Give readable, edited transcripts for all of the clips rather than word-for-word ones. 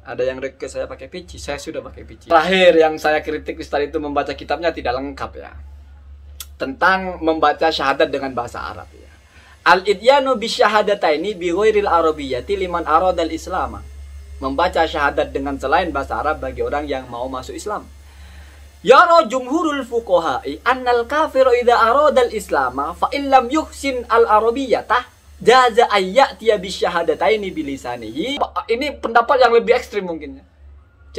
Ada yang request saya pakai PC, saya sudah pakai PC. Terakhir yang saya kritik Ustaz itu membaca kitabnya tidak lengkap ya. Tentang membaca syahadat dengan bahasa Arab ya. Al-idyanu bisyahadataini bi ghairil arabiyyati liman aradal islam. Membaca syahadat dengan selain bahasa Arab bagi orang yang mau masuk Islam. Yara jumhurul fuqaha'i annal kafiru idza aradal islama fa illam yuhsin al-arabiyyata jaza ayyatiya bisyahadataini bilisanihi. Ini pendapat yang lebih ekstrim mungkin ya.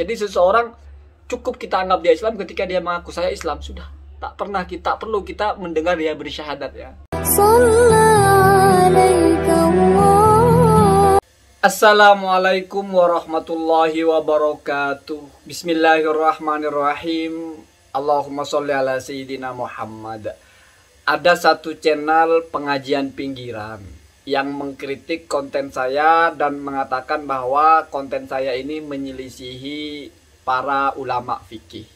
Jadi seseorang cukup kita anggap dia Islam ketika dia mengaku saya Islam, sudah. Tak perlu kita mendengar dia bersyahadat ya. Assalamualaikum warahmatullahi wabarakatuh. Bismillahirrahmanirrahim. Allahumma sholli ala sayyidina Muhammad. Ada satu channel pengajian pinggiran yang mengkritik konten saya dan mengatakan bahwa konten saya ini menyelisihi para ulama fikih.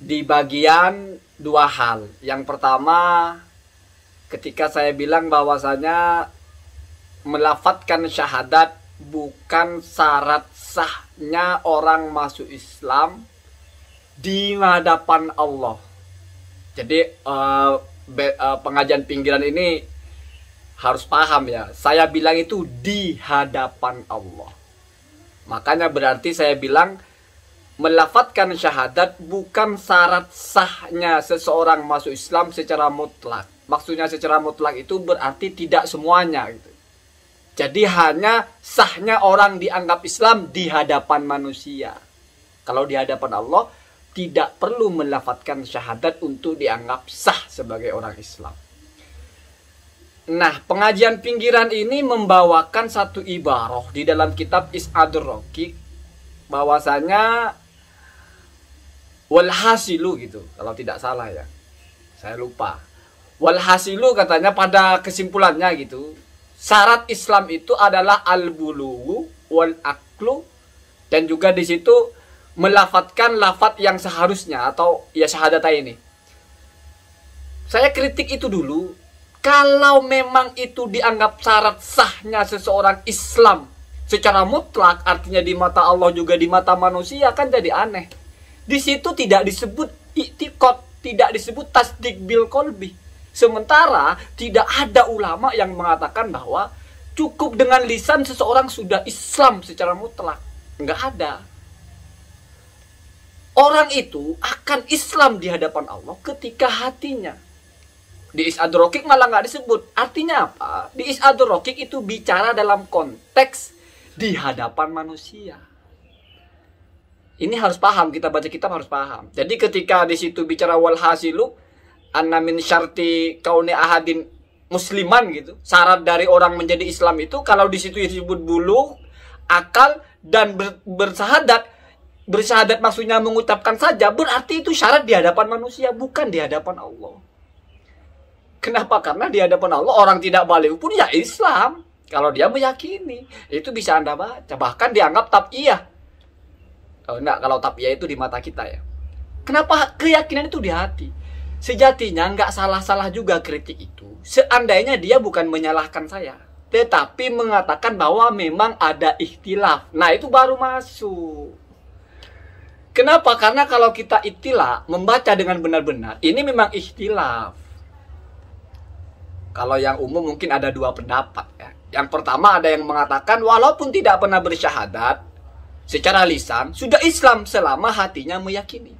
Di bagian dua hal. Yang pertama, ketika saya bilang bahwasanya melafadzkan syahadat bukan syarat sahnya orang masuk Islam di hadapan Allah. Jadi pengajian pinggiran ini harus paham ya. Saya bilang itu di hadapan Allah. Makanya berarti saya bilang melafadzkan syahadat bukan syarat sahnya seseorang masuk Islam secara mutlak. Maksudnya secara mutlak itu berarti tidak semuanya gitu. Jadi hanya sahnya orang dianggap Islam di hadapan manusia. Kalau di hadapan Allah tidak perlu melafadzkan syahadat untuk dianggap sah sebagai orang Islam. Nah, pengajian pinggiran ini membawakan satu ibarah di dalam kitab Is'adur Raqiq bahwasanya walhasilu gitu, kalau tidak salah ya. Saya lupa. Walhasilu katanya pada kesimpulannya gitu. Syarat Islam itu adalah al-bulughu wal aqlu, dan juga di situ melafadzkan lafadz yang seharusnya atau ya syahadatah ini. Saya kritik itu dulu. Kalau memang itu dianggap syarat sahnya seseorang Islam secara mutlak, artinya di mata Allah juga di mata manusia, kan jadi aneh. Di situ tidak disebut i'tiqad, tidak disebut tasdik bil qalbi. Sementara tidak ada ulama yang mengatakan bahwa cukup dengan lisan seseorang sudah Islam secara mutlak. Enggak ada. Orang itu akan Islam di hadapan Allah ketika hatinya. Di Is'adur Raqiq malah nggak disebut. Artinya apa? Di Is'adur Raqiq itu bicara dalam konteks di hadapan manusia. Ini harus paham, kita baca kitab harus paham. Jadi ketika di situ bicara wal hasilu anna min syarti kauni ahadin musliman gitu. Syarat dari orang menjadi Islam itu kalau di situ disebut buluh, akal dan bersyahadat. Bersyahadat maksudnya mengucapkan saja, berarti itu syarat di hadapan manusia, bukan di hadapan Allah. Kenapa? Karena di hadapan Allah orang tidak baligh pun ya Islam. Kalau dia meyakini, itu bisa Anda baca. Bahkan dianggap tab'iyah. Enggak, kalau tab'iyah itu di mata kita ya. Kenapa? Keyakinan itu di hati. Sejatinya nggak salah-salah juga kritik itu. Seandainya dia bukan menyalahkan saya, tetapi mengatakan bahwa memang ada ikhtilaf. Nah, itu baru masuk. Kenapa? Karena kalau kita ikhtilaf, membaca dengan benar-benar, ini memang ikhtilaf. Kalau yang umum mungkin ada dua pendapat ya. Yang pertama ada yang mengatakan walaupun tidak pernah bersyahadat secara lisan sudah Islam selama hatinya meyakini.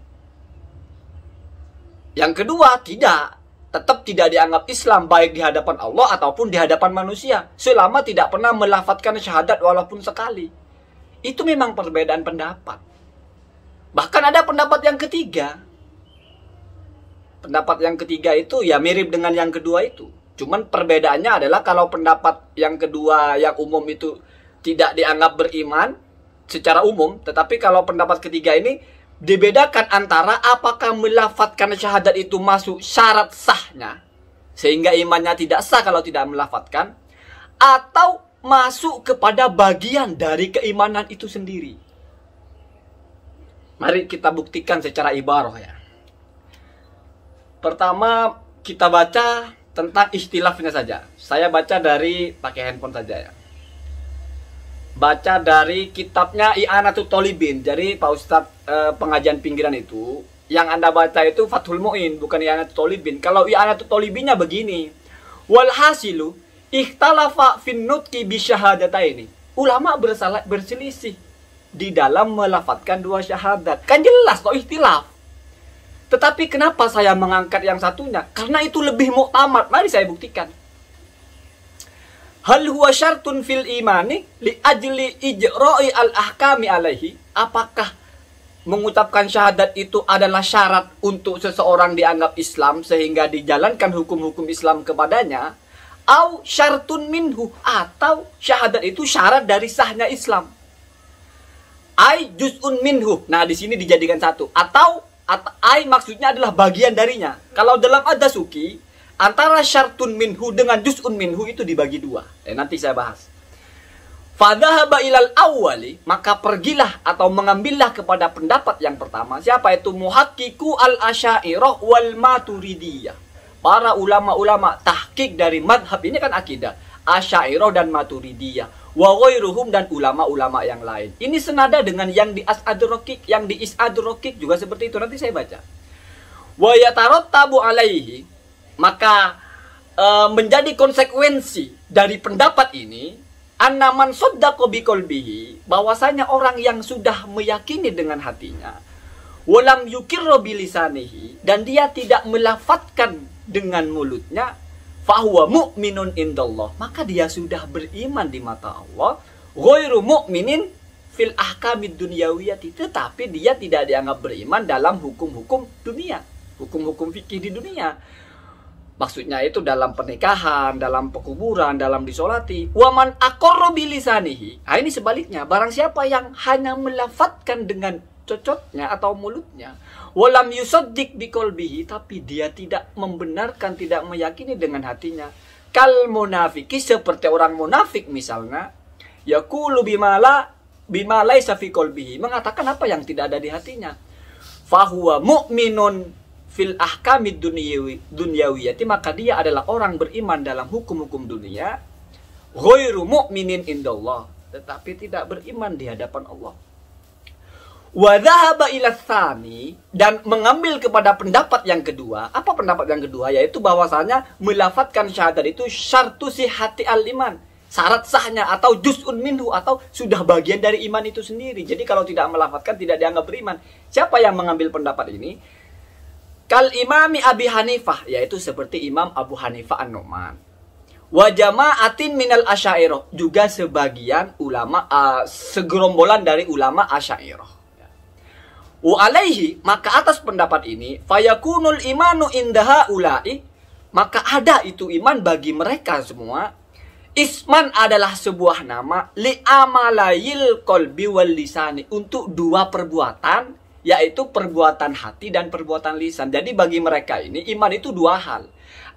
Yang kedua tetap tidak dianggap Islam baik di hadapan Allah ataupun di hadapan manusia selama tidak pernah melafadzkan syahadat walaupun sekali. Itu memang perbedaan pendapat. Bahkan ada pendapat yang ketiga. Pendapat yang ketiga itu ya mirip dengan yang kedua itu. Cuman perbedaannya adalah kalau pendapat yang kedua yang umum itu tidak dianggap beriman secara umum. Tetapi kalau pendapat ketiga ini dibedakan antara apakah melafadzkan syahadat itu masuk syarat sahnya sehingga imannya tidak sah kalau tidak melafadzkan, atau masuk kepada bagian dari keimanan itu sendiri. Mari kita buktikan secara ibarah ya. Pertama kita baca tentang istilahnya saja. Saya baca dari pakai handphone saja ya. baca dari kitabnya I'anatul Thalibin. Jadi Pak Ustadz pengajian pinggiran itu yang Anda baca itu Fathul Mu'in, bukan I'anatul Thalibin. Kalau I'anatul Thalibinnya begini, walhasilu ikhtalafa fin nutqi bisyahadataini. Ulama berselisih di dalam melafadzkan dua syahadat. Kan jelas kok ikhtilaf. Tetapi kenapa saya mengangkat yang satunya? Karena itu lebih muktamad. Mari saya buktikan. Hal huwa syartun fil imani li ajli ijra'i al-ahkami alaihi. Apakah mengucapkan syahadat itu adalah syarat untuk seseorang dianggap Islam sehingga dijalankan hukum-hukum Islam kepadanya? Au syartun minhu, atau syahadat itu syarat dari sahnya Islam. Ai juz'un minhu. Nah, di sini dijadikan satu. Atau ai maksudnya adalah bagian darinya. Kalau dalam ad-Dasuki, antara syartun minhu dengan juz'un minhu itu dibagi dua. Nanti saya bahas. Fadhahaba ilal awwali, maka pergilah atau mengambillah kepada pendapat yang pertama. Siapa itu? Muhaqqiqu al-Asy'ariyah wal Maturidiyah. Para ulama-ulama tahqiq dari madhab ini kan akidah. Asy'ariyah dan Maturidiyah. Wa ghairuhum, dan ulama-ulama yang lain. Ini senada dengan yang di As-Adroqiq, yang di Is-Adroqiq juga seperti itu. Nanti saya baca. Wa yatarattabu alaihi, maka menjadi konsekuensi dari pendapat ini, annaman saddaqa biqalbihi, bahwasanya orang yang sudah meyakini dengan hatinya, walam yukirru bilisanihi, dan dia tidak melafadzkan dengan mulutnya, fahuwa mu'minun indallah, maka dia sudah beriman di mata Allah. Ghairu mu'minin fil ahkamid dunyawiyati, tetapi dia tidak dianggap beriman dalam hukum-hukum dunia, hukum-hukum fikih di dunia. Maksudnya itu dalam pernikahan, dalam pekuburan, dalam disolati. Waman aqarra bilisanihi. Nah, ini sebaliknya, barang siapa yang hanya melafadzkan dengan cocotnya atau mulutnya, walam yusaddiq biqalbihi, tapi dia tidak membenarkan, tidak meyakini dengan hatinya, kal munafiki, seperti orang munafik misalnya, yaqulu bima laisa fi qalbihi, mengatakan apa yang tidak ada di hatinya. Fahuwa mu'minun fil ahkamid dunyawiyati, maka dia adalah orang beriman dalam hukum-hukum dunia. Ghairu mu'minin indallah, tetapi tidak beriman di hadapan Allah. Wa dhahaba ila tsani, dan mengambil kepada pendapat yang kedua. Apa pendapat yang kedua? Yaitu bahwasanya melafadzkan syahadat itu syartu sihhati al-iman, syarat sahnya, atau juz'un minhu, atau sudah bagian dari iman itu sendiri. Jadi kalau tidak melafadzkan tidak dianggap beriman. Siapa yang mengambil pendapat ini? Kal imami Abi Hanifah, yaitu seperti Imam Abu Hanifah An-Nu'man. Wa jama'atin minal asy'ariyah, juga sebagian ulama, segerombolan dari ulama Asy'ariyah. Wa alaihi, maka atas pendapat ini, fayakunul imanu indaha ulai, maka ada itu iman bagi mereka semua. Isman adalah sebuah nama, li amalayil qalbi wal lisani, untuk dua perbuatan, yaitu perbuatan hati dan perbuatan lisan. Jadi bagi mereka ini iman itu dua hal.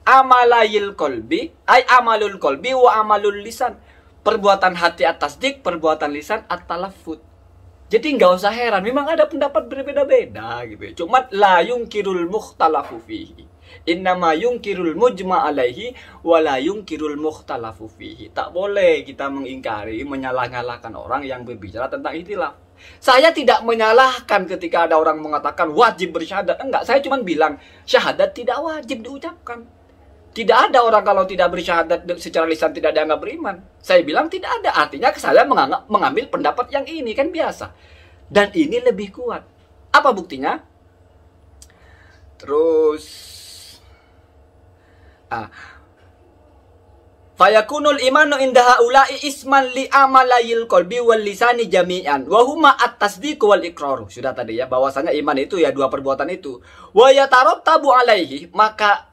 Amalayil qalbi, ay amalul qalbi wa amalul lisan. Perbuatan hati at-tasdiq, perbuatan lisan at-talaffuz. Jadi nggak usah heran, memang ada pendapat berbeda-beda gitu ya. Cuma la yungkirul mukhtalafu fihi, innama yungkirul mujma' alaihi wa la yungkirul mukhtalafu fihi. Tak boleh kita mengingkari, menyalah-nyalahkan orang yang berbicara tentang ikhtilaf. Saya tidak menyalahkan ketika ada orang mengatakan wajib bersyahadat. Enggak, saya cuma bilang syahadat tidak wajib diucapkan. Tidak ada orang kalau tidak bersyahadat secara lisan tidak dianggap beriman. Saya bilang tidak ada. Artinya saya mengambil pendapat yang ini, kan biasa. Dan ini lebih kuat. Apa buktinya? Terus fayakunul imanu indaha ulai isman li amalayil qalbi wal lisani jami'an wa huma at-tasdiq wal iqrar. Sudah tadi ya, bahwasanya iman itu ya dua perbuatan itu. Wa yatarattabu alaihi, maka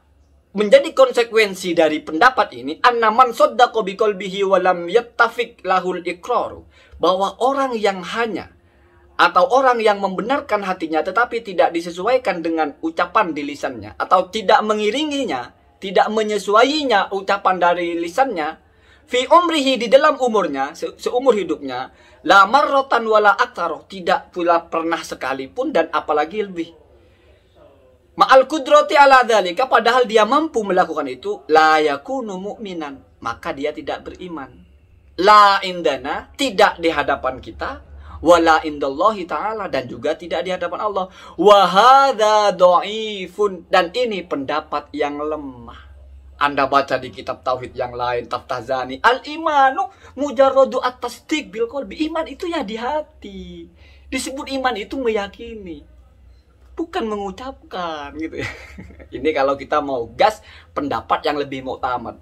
menjadi konsekuensi dari pendapat ini, annaman saddaqa biqalbihi wa lam yattafiq lahul iqrar, bahwa orang yang hanya atau orang yang membenarkan hatinya tetapi tidak disesuaikan dengan ucapan di lisannya, atau tidak mengiringinya, tidak menyesuainya ucapan dari lisannya, fi umrihi, di dalam umurnya, seumur hidupnya, la marratan wala aktsar, tidak pula pernah sekalipun dan apalagi lebih. Ma'al kudrati ala dzalika, padahal dia mampu melakukan itu, la yakunu mu'minan, maka dia tidak beriman. La indana, tidak di hadapan kita, wala indallahi ta'ala, dan juga tidak di hadapan Allah. Wa hadza dhaifun, dan ini pendapat yang lemah. Anda baca di kitab tauhid yang lain, Taftazani, al-imanu mujarradu at-tasdiq bil qalbi. Iman itu ya di hati. Disebut iman itu meyakini, bukan mengucapkan gitu ya. Ini kalau kita mau gas pendapat yang lebih muktamad.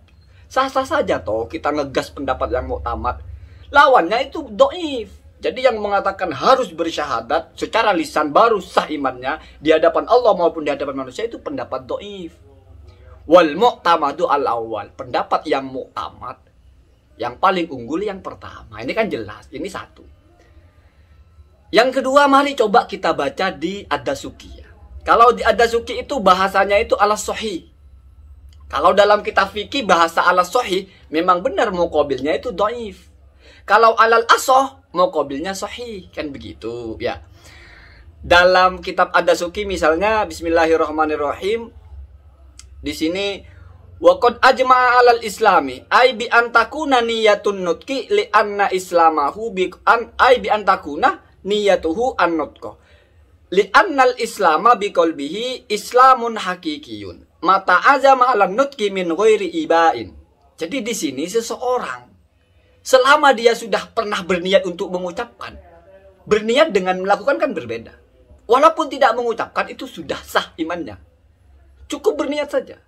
Sah-sah saja toh kita ngegas pendapat yang muktamad. Lawannya itu dhaif. Jadi yang mengatakan harus bersyahadat secara lisan baru sah imannya di hadapan Allah maupun di hadapan manusia, itu pendapat dhaif. Wal mu'tamadu al-awwal, pendapat yang muktamad, yang paling unggul yang pertama. Ini kan jelas, ini satu. Yang kedua, mari coba kita baca di Ad-Dasuki ya. Kalau di Ad-Dasuki itu bahasanya itu ala sahih. Kalau dalam kitab fikih bahasa ala sahih memang benar muqabilnya itu dhaif. Kalau alal asoh muqabilnya sahih, kan begitu ya. Dalam kitab Ad-Dasuki misalnya bismillahirrahmanirrahim. Di sini waqad ajma'a 'alal islami ay bi antakuna niyatun nutqi li anna islamahu bi an ay bi antakuna niyatuhu an-nutqa li annal islama bi qalbihi islamun hakikiyun mata azama 'alan nutqi min ghairi ibain. Jadi di sini seseorang selama dia sudah pernah berniat untuk mengucapkan, berniat dengan melakukan kan berbeda. Walaupun tidak mengucapkan itu sudah sah imannya. Cukup berniat saja.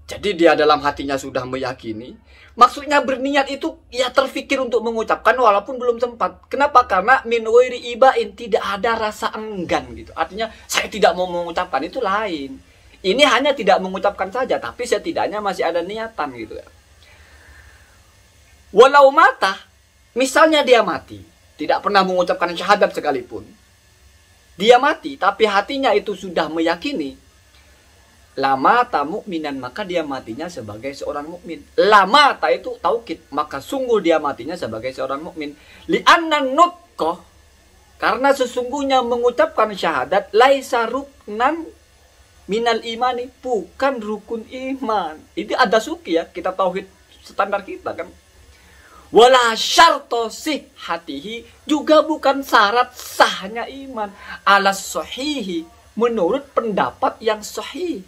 Jadi dia dalam hatinya sudah meyakini. Maksudnya berniat itu ya terfikir untuk mengucapkan walaupun belum sempat. Kenapa? Karena min ghairi ibain, tidak ada rasa enggan gitu. Artinya saya tidak mau mengucapkan, itu lain. Ini hanya tidak mengucapkan saja, tapi setidaknya masih ada niatan gitu ya. Walau mata, misalnya dia mati, tidak pernah mengucapkan syahadat sekalipun. Dia mati, tapi hatinya itu sudah meyakini. Lama ta mukminan, maka dia matinya sebagai seorang mukmin. Lama ta itu taukid, maka sungguh dia matinya sebagai seorang mukmin. Li'anna nutqah, karena sesungguhnya mengucapkan syahadat laisa ruknan minal imani, bukan rukun iman. Itu Ad-Dasuki ya, kita tauhid standar kita kan. Wala syarto sihhatihi, juga bukan syarat sahnya iman. Alas sahihi, menurut pendapat yang sahih.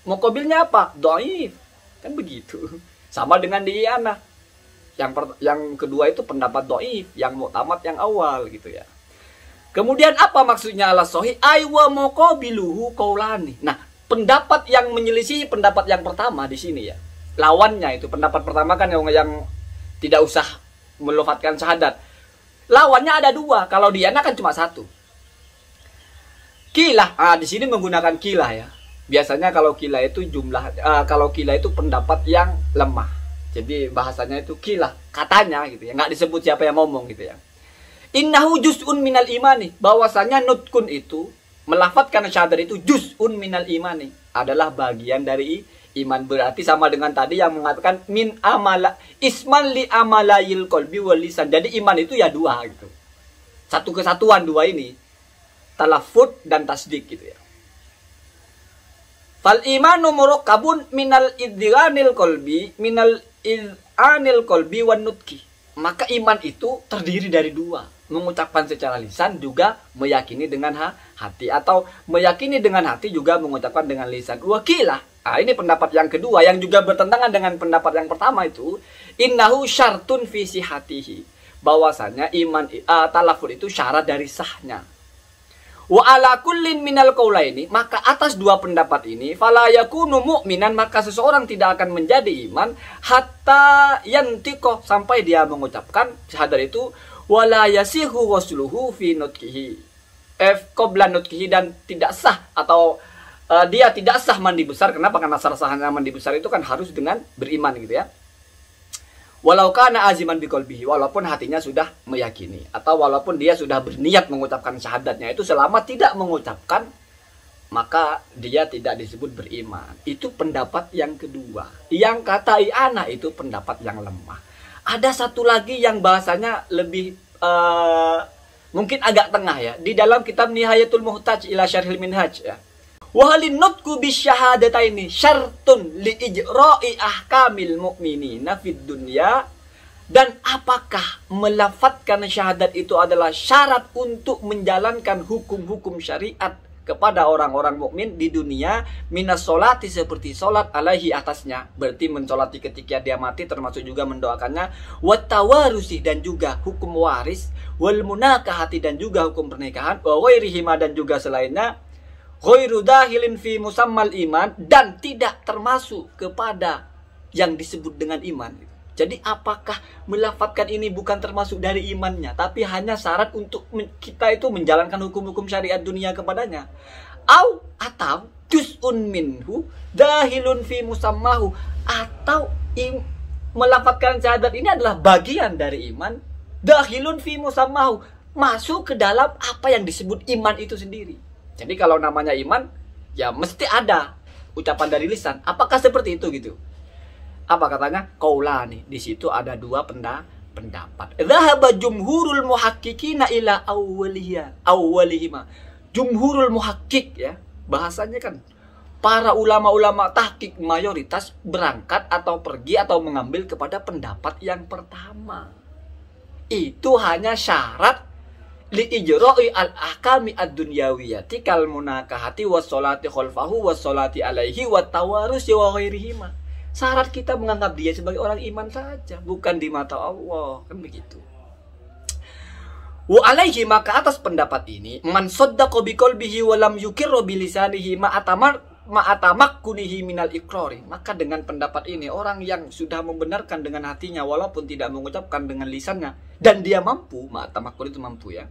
Muqabilnya apa? Dhaif. Kan begitu. Sama dengan di Iyanah. Yang kedua itu pendapat dhaif, yang mu'tamad yang awal gitu ya. Kemudian apa maksudnya ala sahih? Aywa muqabiluhu qaulani. Nah, pendapat yang menyelisih pendapat yang pertama di sini ya. Lawannya itu pendapat pertama kan yang tidak usah melufatkan syahadat. Lawannya ada dua. Kalau di Iyanah kan cuma satu. Kilah. Di sini menggunakan kilah ya. Biasanya kalau kilah itu kalau kilah itu pendapat yang lemah. Jadi bahasanya itu kilah, katanya gitu ya. Nggak disebut siapa yang ngomong gitu ya. Innahu juz'un minal imani, bahwasanya nutkun itu, melafadzkan syahadat itu juz'un minal imani, adalah bagian dari iman. Berarti sama dengan tadi yang mengatakan min amala isman li amalayil qalbi wal lisan. Jadi iman itu ya dua gitu. Satu kesatuan dua ini. Talaffuz dan tasdik gitu ya. Fal imanu murakkabun minal idghanil qalbi minal idhanil qalbi wan nutqi. Maka iman itu terdiri dari dua, mengucapkan secara lisan juga meyakini dengan hati, atau meyakini dengan hati juga mengucapkan dengan lisan. Wakilah. Ini pendapat yang kedua yang juga bertentangan dengan pendapat yang pertama itu, innahu syartun fi sihhatihi. Bahwasanya iman talaffuz itu syarat dari sahnya. Wa ala kullin minal qaulaini, maka atas dua pendapat ini fala yakunu mu'minan, maka seseorang tidak akan menjadi iman hatta yantiqo, sampai dia mengucapkan syahadat itu, wala yasihu wasluhu fi nutqihi qabla nutqihi, dan tidak sah atau dia tidak sah mandi besar. Kenapa? Karena sah-sahnya mandi besar itu kan harus dengan beriman gitu ya. Walau kana aziman biqalbihi, walaupun hatinya sudah meyakini, atau walaupun dia sudah berniat mengucapkan syahadatnya itu, selama tidak mengucapkan maka dia tidak disebut beriman. Itu pendapat yang kedua. Yang kata Iyanah itu pendapat yang lemah. Ada satu lagi yang bahasanya lebih mungkin agak tengah ya, di dalam kitab Nihayatul Muhtaj ila Syarhil Minhaj ya. Wahalin nutku bisyahadataini syartun li ijra'i ahkamil mu'minina fid dunya Dan apakah melafadzkan syahadat itu adalah syarat untuk menjalankan hukum-hukum syariat kepada orang-orang mukmin di dunia? Minas sholati, seperti sholat alaihi atasnya, berarti mensolati ketika dia mati, termasuk juga mendoakannya. Wattawarusi, dan juga hukum waris. Wal munakahati, dan juga hukum pernikahan. Wa ghairihima, dan juga selainnya. Ghairu dahilin fi musammal iman, dan tidak termasuk kepada yang disebut dengan iman. Jadi apakah melafadzkan ini bukan termasuk dari imannya, tapi hanya syarat untuk kita itu menjalankan hukum-hukum syariat dunia kepadanya? Atau juz'un minhu dahilun fi musammahu, atau melafadzkan syahadat ini adalah bagian dari iman, dahilun fi musammahu, masuk ke dalam apa yang disebut iman itu sendiri. Jadi kalau namanya iman, ya mesti ada ucapan dari lisan. Apakah seperti itu gitu? Apa katanya? Qaulani. Di situ ada dua pendapat. Dhahaba jumhurul muhakkikina ila awwalihima. Jumhurul muhakkik, ya. Bahasanya kan para ulama-ulama tahqiq mayoritas berangkat atau pergi atau mengambil kepada pendapat yang pertama. Itu hanya syarat li ijra'i al-ahkami ad-dunyawiyati kal munakahati was sholati khalfahu was sholati alaihi wat tawarus wa ghairihima. Syarat kita menganggap dia sebagai orang iman saja, bukan di mata Allah, kan begitu. Wa alaihi, maka atas pendapat ini, man saddaqa biqalbihi wa lam yukirru bilisanihi ma'atamakkunihi minal iqrari. Maka dengan pendapat ini, orang yang sudah membenarkan dengan hatinya walaupun tidak mengucapkan dengan lisannya, dan dia mampu, ma'atamakkun itu mampu, ya,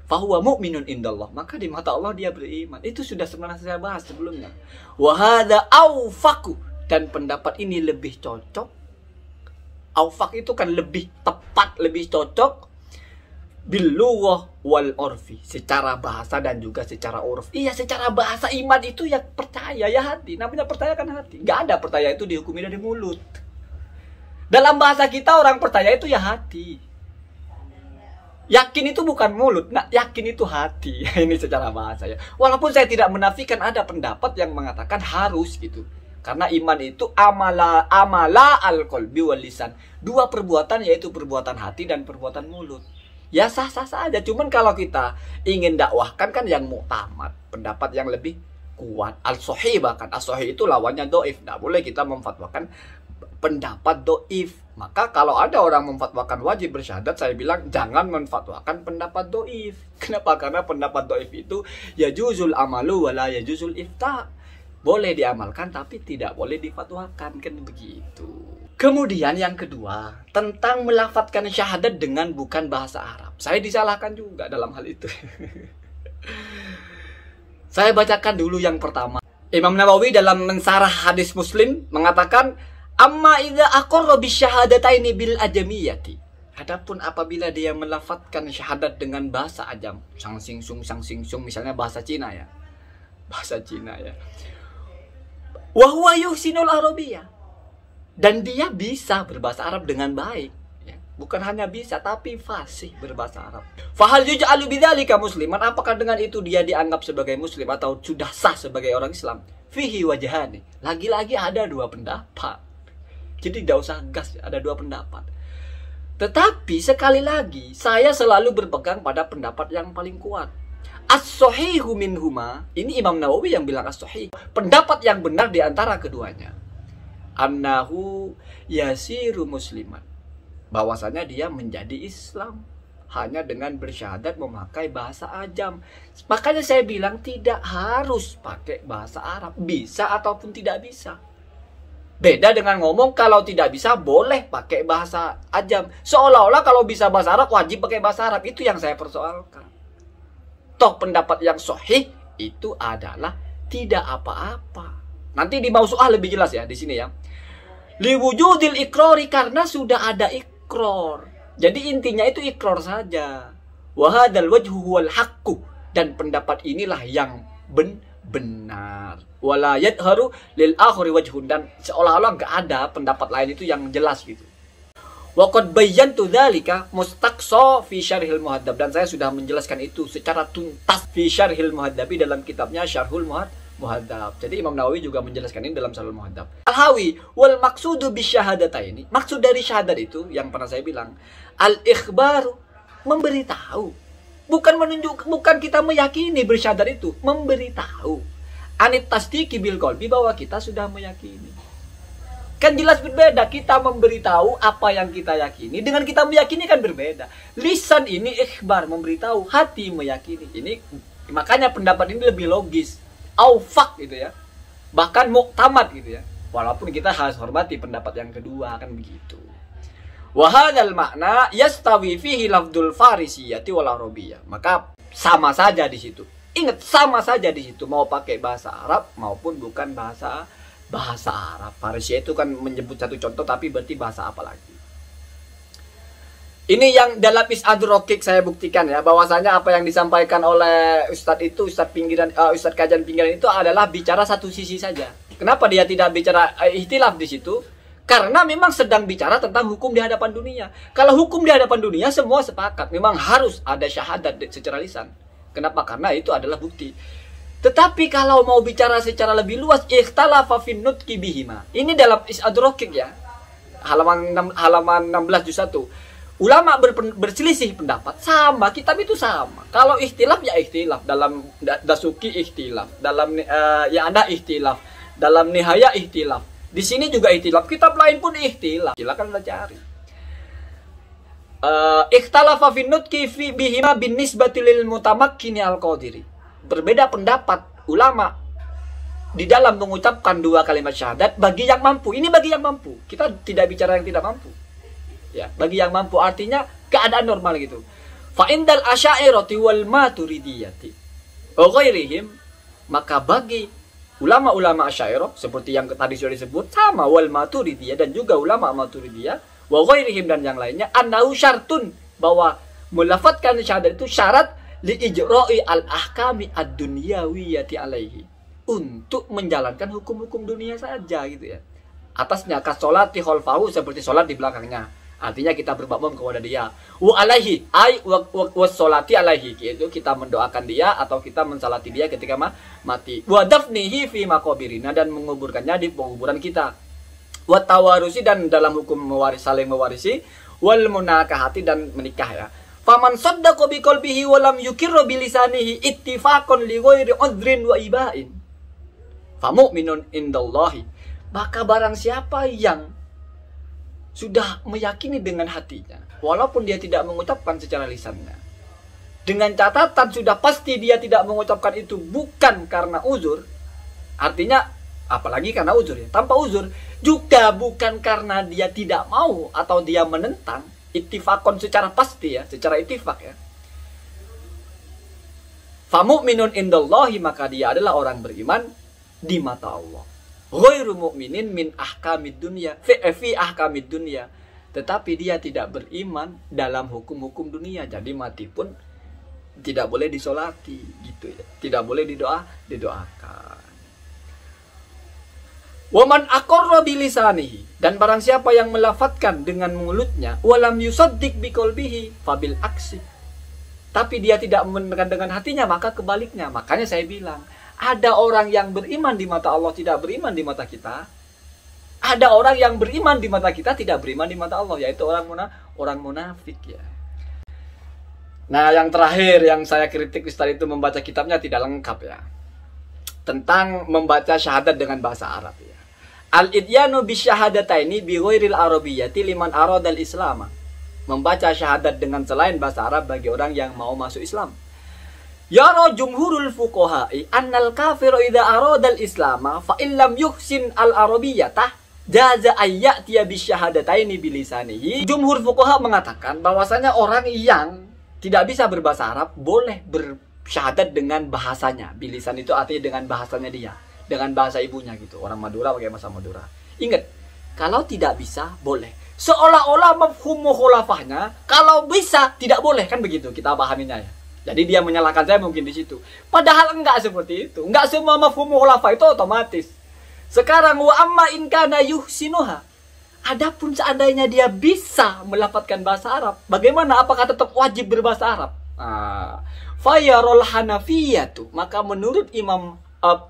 fahuwa mu'minun indallah, maka di mata Allah dia beriman. Itu sudah sebenarnya saya bahas sebelumnya. Wa hadza awfaqu, dan pendapat ini lebih cocok. Awfaq itu kan lebih tepat, lebih cocok bil lughah wal urfi, secara bahasa dan juga secara urf. Iya, secara bahasa iman itu ya percaya, ya hati. Namanya percaya kan hati. Gak ada percaya itu dihukumi dari mulut. Dalam bahasa kita orang percaya itu ya hati. Yakin itu bukan mulut, nah yakin itu hati. Ini secara bahasa, ya. Walaupun saya tidak menafikan ada pendapat yang mengatakan harus gitu. Karena iman itu amala al-qalbi wal lisan. Dua perbuatan, yaitu perbuatan hati dan perbuatan mulut. Ya sah-sah saja. Cuman kalau kita ingin dakwahkan kan yang muktamad, pendapat yang lebih kuat, al-sahih bahkan. As-sahih itu lawannya do'if. Tidak boleh kita memfatwakan pendapat do'if. Maka kalau ada orang memfatwakan wajib bersyahadat, saya bilang jangan memfatwakan pendapat do'if. Kenapa? Karena pendapat do'if itu ya juzul amalu wala ya juzul ifta. Boleh diamalkan tapi tidak boleh difatwakan, kan begitu. Kemudian yang kedua, tentang melafadzkan syahadat dengan bukan bahasa Arab. Saya disalahkan juga dalam hal itu. Saya bacakan dulu yang pertama. Imam Nawawi dalam mensarah hadis Muslim mengatakan, amma idza aqarra bisyahadataini bil ajamiyati. Adapun apabila dia melafadzkan syahadat dengan bahasa ajam, sang sing sung, misalnya bahasa Cina, ya. Bahasa Cina, ya. Wa huwa yuhsinul arabiyah, dan dia bisa berbahasa Arab dengan baik, ya. Bukan hanya bisa tapi fasih berbahasa Arab. Fahal yuj'alu bidzalika musliman, apakah dengan itu dia dianggap sebagai muslim atau sudah sah sebagai orang Islam? Fihi wajhani, lagi-lagi ada dua pendapat. Jadi tidak usah gas, ada dua pendapat. Tetapi sekali lagi saya selalu berpegang pada pendapat yang paling kuat. As-sahihu minhuma, ini Imam Nawawi yang bilang as-sahih, pendapat yang benar di antara keduanya, annahu yasiru musliman, bahwasanya dia menjadi Islam hanya dengan bersyahadat memakai bahasa ajam. Makanya saya bilang tidak harus pakai bahasa Arab, bisa ataupun tidak bisa. Beda dengan ngomong kalau tidak bisa boleh pakai bahasa ajam, seolah-olah kalau bisa bahasa Arab wajib pakai bahasa Arab. Itu yang saya persoalkan. Toh pendapat yang sahih itu adalah tidak apa-apa. Nanti di mausu'ah lebih jelas, ya, di sini, ya. Liwujudil ikrori, karena sudah ada ikrar. Jadi intinya itu ikrar saja. Wa hadzal wajhu huwal haqqu, dan pendapat inilah yang benar. Wala yadharu lil akhiri wajhun, dan seolah-olah enggak ada pendapat lain itu yang jelas gitu. Wa qad bayyantu dzalika mustaqsa fi syarhil muhadzab, dan saya sudah menjelaskan itu secara tuntas fi syarhil muhadzabi dalam kitabnya Syarhul Muhadzab. Jadi Imam Nawawi juga menjelaskan ini dalam Syarhul Muhadzab. Al-Hawi wal maqsudu bisyahadataini. Maksud dari syahadat itu yang pernah saya bilang, al-ikhbaru, memberitahu. Bukan kita meyakini bersyahadat itu, memberitahu. Anit tasdiqi bil qalbi, bahwa kita sudah meyakini. Kan jelas berbeda, kita memberitahu apa yang kita yakini dengan kita meyakini kan berbeda. Lisan ini ikhbar, memberitahu, hati meyakini. Ini makanya pendapat ini lebih logis, aufak gitu ya. Bahkan muktamad gitu ya. Walaupun kita harus hormati pendapat yang kedua kan begitu. Wa hadzal makna yastawi fihi lafdzul farisiyati wal arabiyah. Maka sama saja di situ. Ingat, sama saja di situ, mau pakai bahasa Arab maupun bukan bahasa Arab. Farisia itu kan menyebut satu contoh, tapi berarti bahasa apa lagi? Ini yang dalam Is'adur Raqiq saya buktikan ya, bahwasanya apa yang disampaikan oleh Ustadz itu, Ustadz kajian pinggiran itu adalah bicara satu sisi saja. Kenapa dia tidak bicara ihtilaf di situ? Karena memang sedang bicara tentang hukum di hadapan dunia. Kalau hukum di hadapan dunia semua sepakat, memang harus ada syahadat secara lisan. Kenapa? Karena itu adalah bukti. Tetapi kalau mau bicara secara lebih luas, ikhtalafa fin nutqi bihima. Ini dalam Is'adur Raqiq ya. Halaman 16 juz 1. Ulama berselisih pendapat, sama, kitab itu sama. Kalau ikhtilaf ya ikhtilaf, dalam Dasuki ikhtilaf, dalam yang ada ikhtilaf, dalam Nihaya ikhtilaf. Di sini juga ikhtilaf, kitab lain pun ikhtilaf. Silakan udah cari. Ikhtalafa fin nutqi bihima bin nisbati lil mutamakkini al-qadiri. Berbeda pendapat ulama di dalam mengucapkan dua kalimat syahadat bagi yang mampu. Ini bagi yang mampu. Kita tidak bicara yang tidak mampu. Ya, bagi yang mampu artinya keadaan normal gitu. Fa indal asy'ariyati wal maturidiyati wa ghairihim, maka bagi ulama-ulama Asy'ariyah seperti yang tadi sudah disebut, sama wal maturidiyah dan juga ulama maturidiyah wa ghairihim dan yang lainnya, annahu syartun, bahwa melafadzkan syahadat itu syarat li ijra'i al-ahkami ad-dunyawiyati alaihi, untuk menjalankan hukum-hukum dunia saja gitu ya. Atasnya kasolati khalfahu, seperti sholat di belakangnya. Artinya kita bermakmum kepada dia. Wa alaihi ay wa sholati alaihi, yaitu kita mendoakan dia atau kita mensalati dia ketika mati. Wa dafnihi fi maqabirina, dan menguburkannya di penguburan kita. Wa tawarusi, dan dalam hukum saling mewarisi. Wal munakahati, dan menikah ya. Faman saddaqa bi qalbihi wa lam yukirru bi lisanihi ittifaqan li ghairi udhrin wa ibain, fa mu'minun indallahi. Maka barang siapa yang sudah meyakini dengan hatinya walaupun dia tidak mengucapkan secara lisannya, dengan catatan sudah pasti dia tidak mengucapkan itu bukan karena uzur, artinya apalagi karena uzur ya, tanpa uzur, juga bukan karena dia tidak mau atau dia menentang, ittifaqon secara pasti ya, secara ittifaq ya. Fa mu'minun indallahi, maka dia adalah orang beriman di mata Allah. Ghairu mu'minin min ahkamid dunya fi ahkamid dunya, tetapi dia tidak beriman dalam hukum-hukum dunia. Jadi mati pun tidak boleh disolati gitu ya, tidak boleh didoakan. Waman aqarra bilisanihi, dan barang siapa yang melafadzkan dengan mulutnya, walam yusaddiq biqalbihi fabil aksi, tapi dia tidak membenarkan dengan hatinya, maka kebaliknya. Makanya saya bilang, ada orang yang beriman di mata Allah, tidak beriman di mata kita. Ada orang yang beriman di mata kita, tidak beriman di mata Allah, yaitu orang munafik ya. Nah, yang terakhir yang saya kritik Ustaz itu membaca kitabnya tidak lengkap ya, tentang membaca syahadat dengan bahasa Arab ya. Al-idyanu bisyahadataini bi ghairil arabiyyati liman aradal islam. Membaca syahadat dengan selain bahasa Arab bagi orang yang mau masuk Islam. Yara jumhurul fuqaha'i annal kafiru idza aradal islama fa illam yuhsin al arabiyyatah jaza ayyatiya bisyahadataini bilisanihi. Jumhur fuqaha mengatakan bahwasanya orang yang tidak bisa berbahasa Arab boleh bersyahadat dengan bahasanya. Bilisan itu artinya dengan bahasanya dia, dengan bahasa ibunya gitu. Orang Madura pakai bahasa Madura. Ingat, kalau tidak bisa boleh. Seolah-olah mafhum mukhalafahnya kalau bisa tidak boleh, kan begitu kita pahaminya ya. Jadi dia menyalahkan saya mungkin di situ. Padahal enggak seperti itu. Enggak semua mafhum mukhalafah itu otomatis. Sekarang wa amma in kana yuhsinuha. Adapun seandainya dia bisa melafadzkan bahasa Arab, bagaimana? Apakah tetap wajib berbahasa Arab? Fayarul Hanafiyatu, maka menurut Imam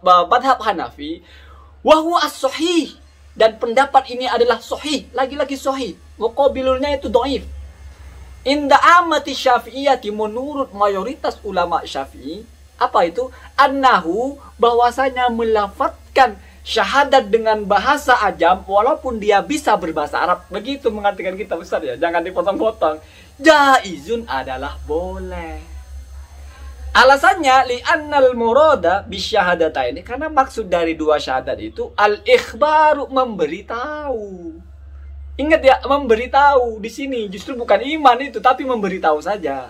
madhab Hanafi, wahwa as-sahih, dan pendapat ini adalah sahih, lagi-lagi sahih, muqabilulnya itu dhaif. Inda amati syafi'iyati, menurut mayoritas ulama syafi'i, apa itu? Annahu, bahwasanya melafatkan syahadat dengan bahasa ajam walaupun dia bisa berbahasa Arab. Begitu mengatakan kita, Ustaz ya, jangan dipotong-potong. Jaizun adalah boleh. Alasannya li'annal murada bisyahadataini, karena maksud dari dua syahadat itu al-ikhbaru, memberitahu. Ingat ya, memberitahu di sini justru bukan iman itu, tapi memberitahu saja.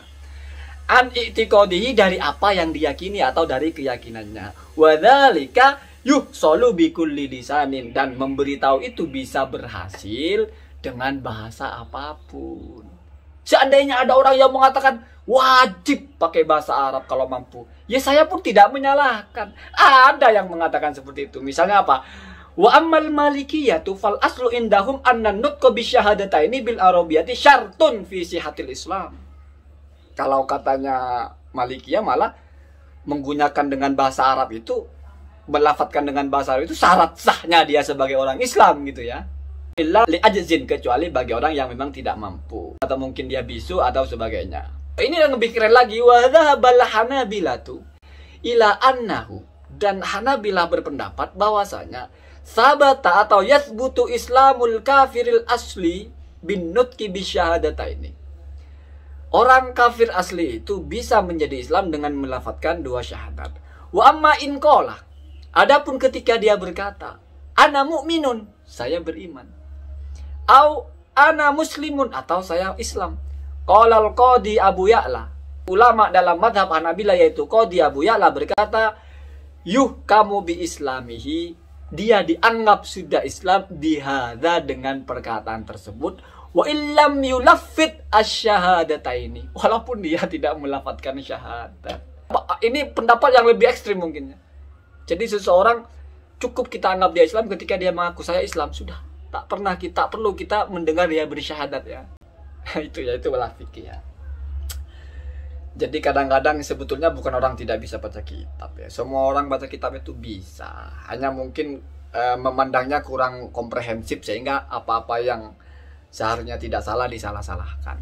An i'tiqadihi, dari apa yang diyakini atau dari keyakinannya. Wa dzalika yuhsalu bi kulli lisanin, dan memberitahu itu bisa berhasil dengan bahasa apapun. Seandainya ada orang yang mengatakan wajib pakai bahasa Arab kalau mampu, ya saya pun tidak menyalahkan. Ada yang mengatakan seperti itu. Misalnya apa? Wa ammal malikiyatu fal aslu indahum anna nutqa bi syahadataini bil arabiyati syartun fi sihatil Islam. Kalau katanya Malikiyah malah menggunakan dengan bahasa Arab itu, melafatkan dengan bahasa Arab itu syarat sahnya dia sebagai orang Islam gitu ya. Illa li ajzin, kecuali bagi orang yang memang tidak mampu atau mungkin dia bisu atau sebagainya. Ini yang lebih keren lagi, wa dhahabal hanabilatu ila annahu, dan Hanabilah berpendapat bahwasanya sabata atau yathbutu islamul kafiril asli bin nutqi bi syahadataini. Orang kafir asli itu bisa menjadi Islam dengan melafatkan dua syahadat. Wa amma in qala, adapun ketika dia berkata, ana mu'minun, saya beriman. Au ana muslimun, atau saya Islam. Qala al-qadi Abu Ya'la, ulama dalam madhab Hanabilah yaitu Qadi Abu Ya'la berkata, yuh kamu bi islamihi, dia dianggap sudah Islam bihadza, dengan perkataan tersebut. Wa illam yulaffit asyhadataini, walaupun dia tidak melafatkan syahadat. Ini pendapat yang lebih ekstrim mungkin. Jadi seseorang cukup kita anggap dia Islam ketika dia mengaku saya Islam, sudah. Tak perlu kita mendengar dia bersyahadat ya. Itu ya, itu adalah fikih ya. Jadi kadang-kadang sebetulnya bukan orang tidak bisa baca kitab ya. Semua orang baca kitab itu bisa. Hanya mungkin memandangnya kurang komprehensif sehingga apa-apa yang seharusnya tidak salah disalah-salahkan.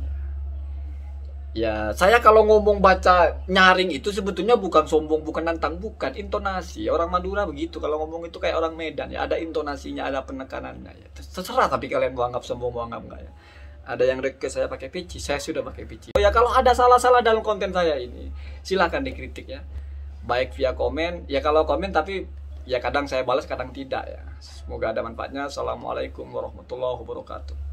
Ya, saya kalau ngomong baca nyaring itu sebetulnya bukan sombong, bukan nantang, bukan, intonasi. Orang Madura begitu, kalau ngomong itu kayak orang Medan ya, ada intonasinya, ada penekanannya ya. Terserah tapi kalian mau anggap sombong, mau anggap enggak ya. Ada yang request saya pakai pici, saya sudah pakai pici. Oh ya, kalau ada salah-salah dalam konten saya ini, silahkan dikritik ya. Baik via komen, ya kalau komen tapi ya kadang saya balas, kadang tidak ya. Semoga ada manfaatnya. Assalamualaikum warahmatullahi wabarakatuh.